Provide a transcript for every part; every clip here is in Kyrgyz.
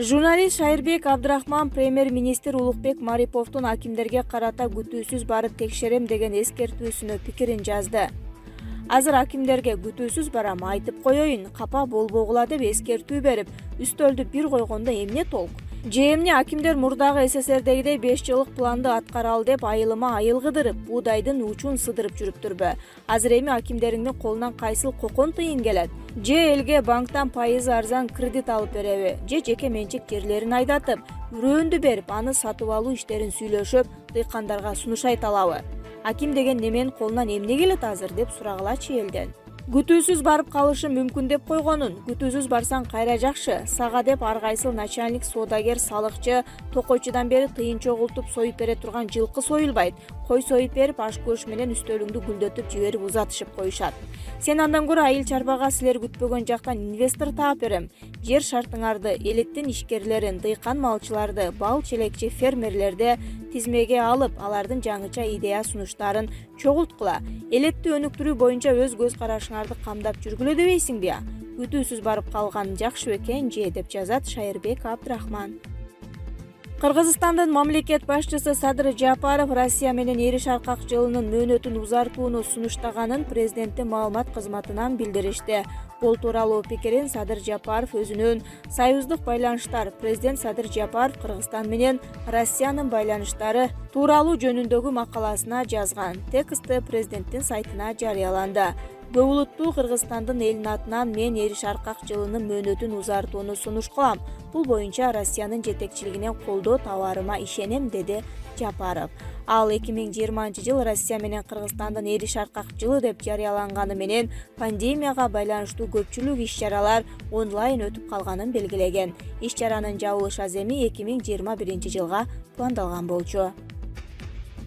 Журналист Шайырбек Абдрахман премьер-министр Улукбек Мариповдун акимдерге карата күтүүсүз барып текшерем деген эскертүүсүнө пикирин жазды. Азыр акимдерге күтүүсүз барам, айтып коеюн, капа болбогула деп эскертүү берип, үстөлдү бир койгондо эмне толк? Же эмне акимдер мурдагы СССРдегидей 5 жылдык планды аткаралы деп айылыма айыл кыдырып, буудайдын учун сыдырып жүрүптүрбү? Азыр эми акимдериңдин колунан кайсыл кокон тыйын келет? Же элге банктан пайызы арзан кредит алып береби? Же жеке менчик жерлерин айдатып, үрөөндү берип, аны сатып алуу иштерин сүйлөшүп, дыйкандарга сунуш айта алабы? Аким деген неменин колунан эмне келет азыр деп сурагылачы элден. Күтүүсүз барып калышым мүмкүн деп койгонун, күтүүсүз барсаң кайра жакшы, сага деп ар кайсыл начальник, соодагер, салыкчы, токойчудан бери тыйын чогултуп союп бере турган жылкы союлбайт. Кой союп берип, аш көш менен үстөлүңдү гүлдөтүп жиберип узатышып коюшат. Сен андан көрө айыл чарбага силер күтпөгөн жактан инвестор таап берем. Жер шартыңарды, элеттин ишкерлерин, дыйкан малчыларды, бал челекчи фермерлерди тизмеге алып, алардын жаңыча идея сунуштарын чогулткула. Элетти өнүктүрүү боюнча өз көз карашыңарды камдап жүргүлө дебейсиңби? Күтүүсүз барып калган жакшы экен же деп жазат Шайырбек Абдрахман. Кыргызстандын мамлекет башчысы Садыр Жапаров Россия менен Эри Шаркак жылынын мөөнөтүн узартууну сунуштаганын президенттин маалымат кызматынан билдиришти. Бул тууралуу пикирин Садыр Жапаров өзүнүн союздук байланыштар президент Садыр Жапаров Кыргызстан менен Россиянын байланыштары тууралуу жөнүндөгү макаласына жазган. Тексти президенттин сайтына жарыяланды. Көп улуттуу Кыргызстандын элинин атынан мен Эри Шаркак жылынын мөөнөтүн узартууну сунуш кылам. Бул боюнча Россиянын жетекчилигинен колдоо табарыма ишенем, деди Жапаров. Ал 2020 жыл Россия менен Кыргызстандын Эри Шаркак жылы деп жарыяланганы менен пандемияга байланыштуу көпчүлүк иш-чаралар онлайн өтүп калганын белгилеген. Иш-чаранын жабылыш аземи 2021 жылга пландалган болчу.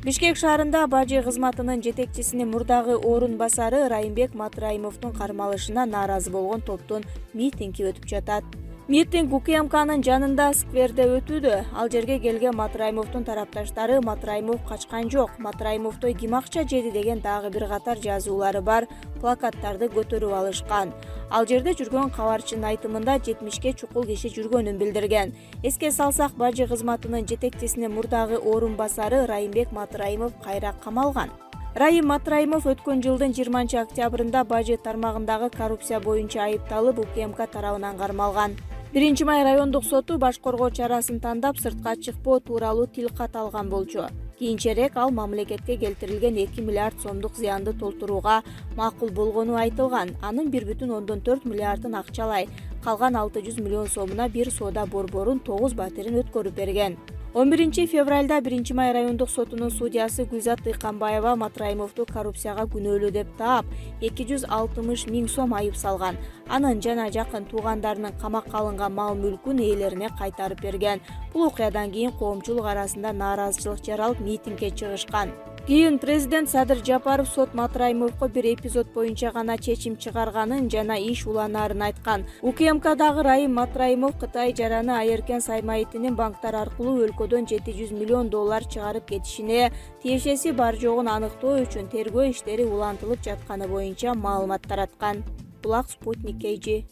Бишкек шаарында бажы кызматынын жетекчисинин мурдагы орун басары Райымбек Матраимовдун кармалышына нааразы болгон топтун митинги өтүп жатат. Митинг УКМКнын жанында скверде өтүүдө. Ал жерге келген Матраимовдун тарапташтары Матраимов качкан жок, Матраимовдой ким акча жеди деген дагы бир катар жазуулары бар плакаттарды көтөрүп алышкан. Ал жерде жүргөн кабарчынын айтымында 70ке чукул киши жүргөнүн билдирген. Эске салсак, бажы кызматынын жетекчисинин мурдагы орун басары Райымбек Матраимов кайра камалган. Райым Матраимов өткөн жылдын 20 октябрында бажы тармагындагы коррупция боюнча айыпталып УКМК тарабынан кармалган. 1 май райондук соту баш коргоо чарасын тандап сыртка чыкпоо тууралуу тил кат алган болчу. Кийинчерээк ал мамлекетке келтирилген 2 миллиард сомдук зыянды толтурууга макул болгону айтылган. Анын 1,4 миллиардын акчалай, калган 600 миллион сомуна бир соода борборун 9 батирин өткөрүп берген. 11 февралда 1 май райондук сотунун судьясы Гүлзат Дыйканбаева Матраимовду коррупцияга күнөөлүү деп таап 260 миң сом айып салган. Анын жана жакын туугандарынын камакка алынган мал-мүлкүн ээлерине кайтарып берген. Бул окуядан кийин коомчулук арасында нааразычылык жаралып, митингге чыгышкан. Кийин президент Садыр Жапаров сот Матраимовго бир эпизод боюнча гана чечим чыгарганын жана иш уланаарын айткан. УКМКдагы Райым Матраимов Кытай жараны Айеркен Саймаитинин банктар аркылуу өлкөдөн 700 миллион доллар чыгарып кетишине тиешеси бар жогун аныктоо үчүн тергөө иштери улантылып жатканы боюнча маалымат тараткан. Булак Спутник KG.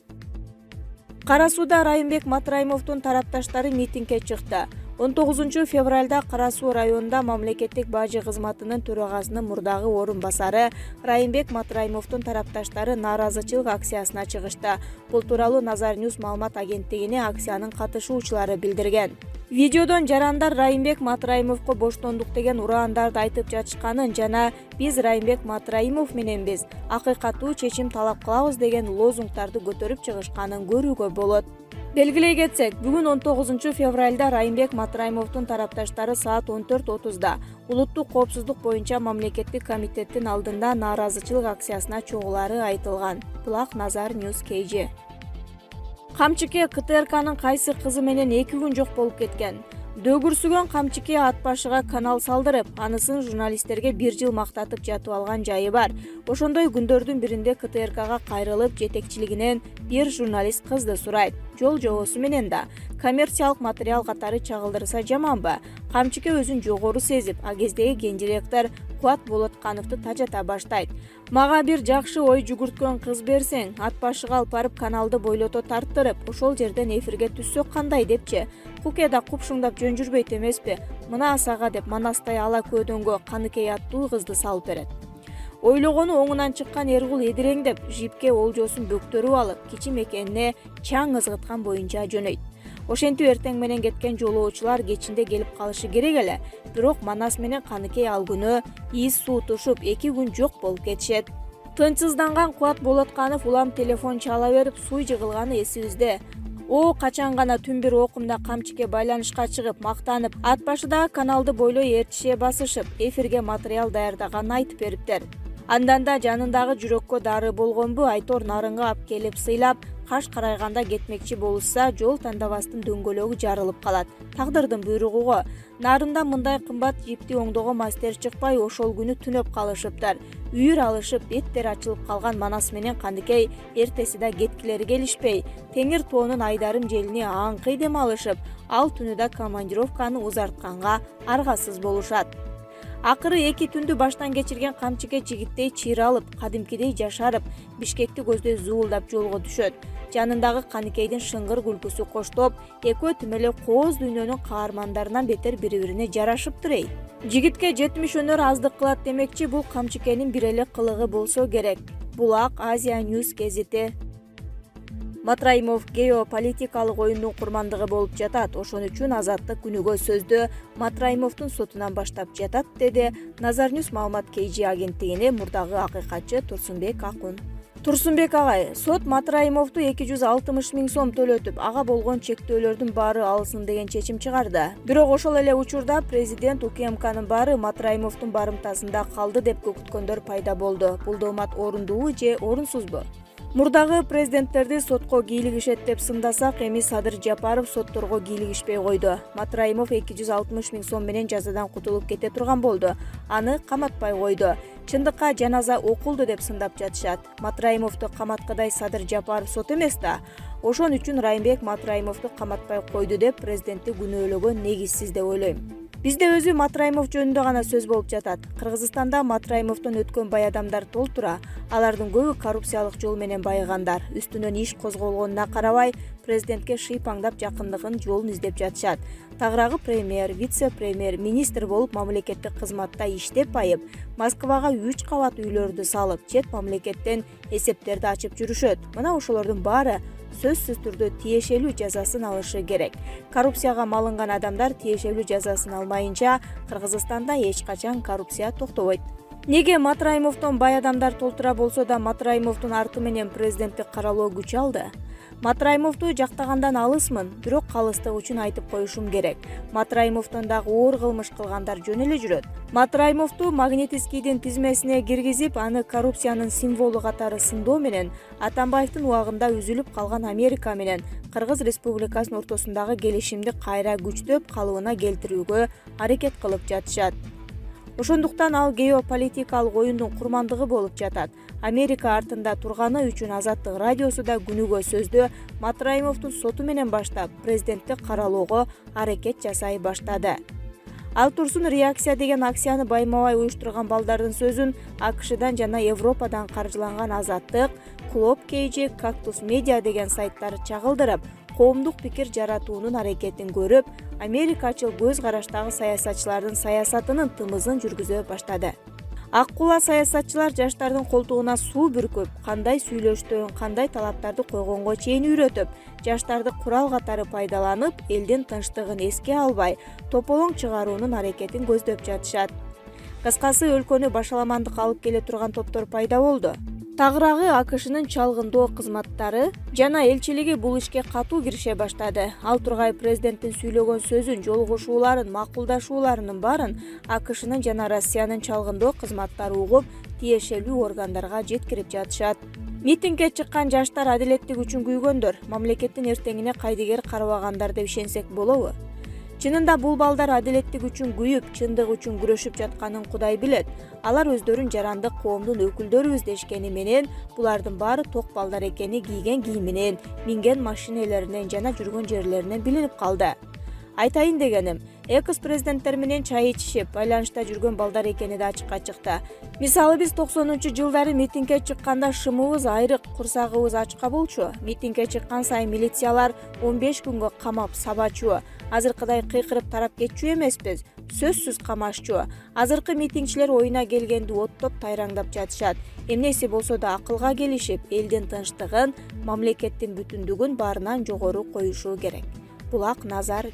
Кара сууда Райымбек Матраимовдун тарапташтары митингге чыкты. 19 февралда Кара суу районунда мамлекеттик бажы кызматынын төрагасынын мурдагы орун басары Райымбек Матраимовдун тарапташтары нааразычылык акциясына чыгышты. Бул тууралуу Назар Ньюс маалымат агенттигине акциянын катышуучулары билдирген. Видеодон жарандар Райымбек Матраимовго боштондук деген ураандарды айтып жатышканын жана биз Райымбек Матраимов мененбиз, акыйкаттуу чечим талап кылабыз деген лозунгдарды көтөрүп чыгышканын көрүүгө болот. Белгилей кетсек, бүгүн 19 февралда Райымбек Матраимовдун тарапташтары саат 14:30да улуттук коопсуздук боюнча мамлекеттик комитеттин алдында нааразычылык акциясына чогулары айтылган. Булак Назар Ньюс KG. Камчыке КТРКнын кайсы кызы менен 2 күн жок болуп кеткен. Дөгүрсүгөн Камчыке ат башыга канал салдырып, анысын журналисттерге 1 жыл мактатып жатып алган жайы бар. Ошондой күндөрдүн биринде КТРКга кайрылып, жетекчилигинен бир журналист кызды сурайт. Жол жобосу менен да коммерциялык материал катары чагылдырса жаманбы? Камчыке өзүн жогору сезип, а кездеги ген директор Кубат Болоткановду тажата баштайт. Мага бир жакшы ой жүгүрткөн кыз берсең, ат башыга алып барып каналды бойлото тарттырып, ошол жерден эфирге түссөк кандай депчи. Куке да купшуңдап жөн жүрбөйт эмеспи? Мына сага деп Манастай ала көдөнгө Каныкей аттуу кызды салып берет. Ойлогону оңунан чыккан Эргул эдиреңдеп, жипке олжосун бөктөрүп алып, кичи мекенине чаң ызгыткан боюнча жөнөйт. Ошентип эртең менен кеткен жолоочулар кечинде келип калышы керек эле, бирок Манас менен Каныкей ал күнү из суутушуп 2 күн жок болуп кетишет. Тынчсызданган Кубат Болотканов улам телефон чала берип, суй жыгылганы эсибизде. О, качан гана түн бир окумда Камчыке байланышка чыгып, мактанып, ат башыдагы каналды бойлой ээрчишe басышып, эфирге материал даярдаганын айтып бериптер. Андан да жанындагы жүрөккө дары болгонбу, Айтор нарынга алып келип сыйлап, каш карайганда кетмекчи болушса, жол тандабастын дөңгөлөгү жарылып калат. Тагдырдын буйругу. Нарында мындай кымбат жипти оңдого мастер чыкпай, ошол күнү түнөп калышыптар. Үйүр алышып, беттер ачылып калган Манас менен Каныкей эртеси да кеткилери келишпей, Теңир тоонун айдарым желине аңкый дем алышып, ал түнү да командировканы узартканга аргасыз болушат. Акыры 2 түндү баштан кечирген Камчыке жигиттей чыйралып, кадимкидей жашарып, Бишкекти көздөй зуулдап жолго түшөт. Жанындагы Каныкейдин шыңгыр күлкүсү коштоп, экөө тим эле кооз дүйнөнүн каармандарынан бетер бири-бирине жарашыптыр эй. Жигитке 70 өнөр аздык кылат демекчи, бул Камчыкенин бир эле кылыгы болсо керек. Булак Азия News гезити. Матраимов геополитикалык оюндун курмандыгы болуп жатат. Ошон үчүн Азаттык күнүгө сөздү Матраимовдун сотунан баштап жатат, деди Назар News маалымат KG агенттигине мурдагы акыйкатчы Турсунбек Акун. Турсунбек агай, сот Матраимовду 260 миң сом төлөтүп, ага болгон чектөөлөрдүн баары алынсын деген чечим чыгарды. Бирок ошол эле учурда президент УКМКнын баары Матраимовдун барымтасында калды деп көкүткөндөр пайда болду. Бул доомат орундуубу же орунсузбу? Мурдагы президенттерди сотко кийлигишет деп сындасак, эми Садыр Жапаров сотторго кийлигишпей койду. Матраимов 260 миң сом менен жазадан кутулуп кете турган болду. Аны каматпай койду. Чындыкка жаназа окулду деп сындап жатышат. Матраимовду каматкадай Садыр Жапаров сот эмес да. Ошон үчүн Райымбек Матраимовду каматпай койду деп президентти күнөөлөгөн негизсиз деп ойлойм. Бизде өзү Матраимов жөнүндө гана сөз болуп жатат. Кыргызстанда Матраимовдон өткөн бай адамдар толтура. Алардын көбү коррупциялык жол менен байыгандар. Үстүнөн иш козголгонуна карабай, президентке шыйпаңдап жакындыгын жолун издеп жатышат. Тагыраагы премьер, вице-премьер, министр болуп мамлекеттик кызматта иштеп байып, Москвага 3 кабат үйлөрдү салып, чет мамлекеттен эсептерди ачып жүрүшөт. Мына ошолордун баары сөзсүз түрдө тиешелүү жазасын алышы керек. Коррупцияга малынган адамдар тиешелүү жазасын алмайынча Кыргызстанда эч качан коррупция токтобойт. Неге Матраимовдон бай адамдар толтура болсо да Матраимовдун арты менен президенттик каралоо күч алды? Матраимовду жактагандан алысмын, бирок калыстык үчүн айтып коюшум керек. Матраимовдон дагы оор кылмыш кылгандар жөн эле жүрөт. Матраимовду Магнитскийдин тизмесине киргизип, аны коррупциянын символу катары сындоо менен Атамбаевдин убагында үзүлүп калган Америка менен Кыргыз Республикасынын ортосундагы келишимди кайра күчтөп калыбына келтирүүгө аракет кылып жатышат. Ошондуктан ал геополитикалык оюндун курмандыгы болуп жатат. Америка артында турганы үчүн Азаттык радиосу да күнүгө сөздө Матраимовдун соту менен баштап президенттик каралоого аракет жасай баштады. Ал турсун реакция деген акцияны байма-бай уюштурган балдардын сөзүн АКШдан жана Европадан каржыланган Азаттык, Клуб KG, Кактус Медиа деген сайттар чагылдырып, коомдук пикир жаратуунун аракетин көрүп, америкачыл көз караштагы саясатчылардын саясатынын тымызын жүргүзө баштады. Аккула саясатчылар жаштардын колтугуна суу бүркүп, кандай сүйлөштөн, кандай талаптарды койгонго чейин үйрөтүп, жаштарды курал катары пайдаланып, элдин тынчтыгын эске албай, тополоң чыгаруунун аракетин көздөп жатышат. Кыскасы, өлкөнү башаламандыкка алып келе турган топтор пайда болду. Тагыраагы АКШнын чалгындоо кызматтары жана элчилиги бул ишке катуу кирише баштады. Ал тургай президенттин сүйлөгөн сөзүн, жолугушууларын, макулдашууларынын баарын АКШнын жана Россиянын чалгындоо кызматтары угуп, тиешелүү органдарга жеткирип жатышат. Митингге чыккан жаштар адилеттик үчүн күйгөндөр, мамлекеттин эртеңине кайдыгер карабагандар деп ишенсек болобу? Чынында бул балдар адилеттик үчүн күйүп, чындык үчүн күрөшүп жатканын Кудай билет. Алар өздөрүн жарандык коомдун өкүлдөрүбүз дешкени менен, булардын баары ток балдар экени кийген кийиминен, минген машинелеринен жана жүргөн жерлеринен билинип калды. Айтайын дегеним, экс президенттер менен чай ичишип байланышта жүргөн балдар экени да ачыкка чыкты. Мисалы биз 90-жылдары митингге чыкканда шымыбыз айрык, курсагыбыз ачка болчу. Митингге чыккан сайын милициялар 15 күнгө камап сабачу. Азыркыдай кыйкырып тарап кетчү эмеспиз. Сөзсүз камашчу. Азыркы митингчилер оюна келгенди оттоп тайраңдап жатышат. Эмнеси болсо да акылга келишип, элдин тынчтыгын, мамлекеттин бүтүндүгүн баарынан жогору коюшу керек. Булак Назар.